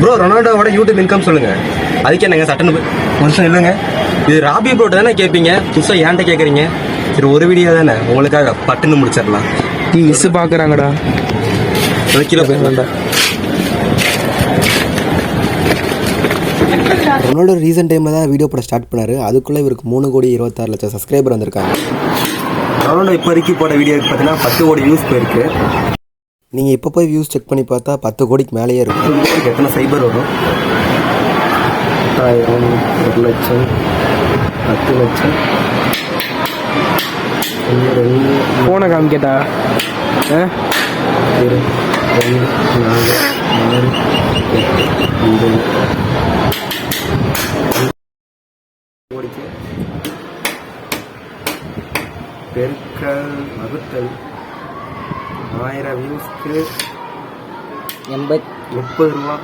Bro ரொனால்டோவோட YouTube income சொல்லுங்க. அதுக்கே நாங்கள் சட்டன் ஒரு நிமிஷம் இல்லைங்க. இது ராபி ப்ரோட்ட தானே கேட்பீங்க, புதுசாக ஏன்ட்ட கேட்குறீங்க? சரி ஒரு வீடியோ தானே, உங்களுக்காக பட்டுன்னு முடிச்சிடலாம். நீ மிஸ் பார்க்குறாங்கடா. கிலோ வேண்டாம். ரொனால்டோ ரீசெண்ட் டைமில் தான் வீடியோ போட ஸ்டார்ட் பண்ணார். அதுக்குள்ளே இவருக்கு 3,26,00,000 சப்ஸ்கிரைபர் வந்திருக்காங்க. ரொனால்டோ இப்போதைக்கு போட்ட வீடியோக்கு பார்த்தீங்கன்னா 10 கோடி வியூஸ் போயிருக்கு. நீங்கள் இப்போ போய் வியூஸ் செக் பண்ணி பார்த்தா 10 கோடிக்கு மேலேயே இருக்கும். எத்தனை சைபர் வரும்? 10,000, 1,00,000, 10,00,000. ஃபோனை காமிக்கட்டா? 1, 2, 3, 4, 5, 6, 7 பெருக்கல் வகுத்தல் 1000 வியூஸ்க்கு 30 ரூபா.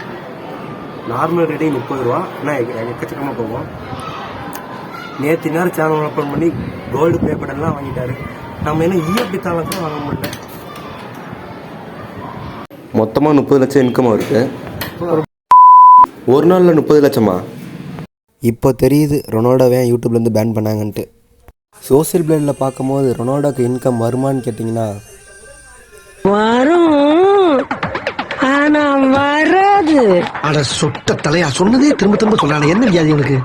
நார்மல் ரேட்டிங் 30 ரூபா. ஆனால் எக்கச்சக்கமாக போவோம். நேற்று நேரம் சேனல் ஓப்பன் பண்ணி கோல்டு பேப்பர்லாம் வாங்கிட்டாரு. நம்ம என்ன இஎஃப்டி தாளம் கூட வாங்க முடியல. மொத்தமாக 30 லட்சம் இன்கம் இருக்கு. ஒரு நாளில் 30 லட்சமா? இப்போ தெரியுது ரொனால்டோவே யூடியூப்லேருந்து பேன் பண்ணாங்கன்ட்டு. சோசியல் பிளேடில் பார்க்கும்போது ரொனால்டோக்கு இன்கம் வருமானு கேட்டிங்கன்னா வரும், ஆனா வராது. அட சொட்ட தலையா, சொன்னதே திரும்ப திரும்ப சொல்றானே, என்ன வியாதி உனக்கு?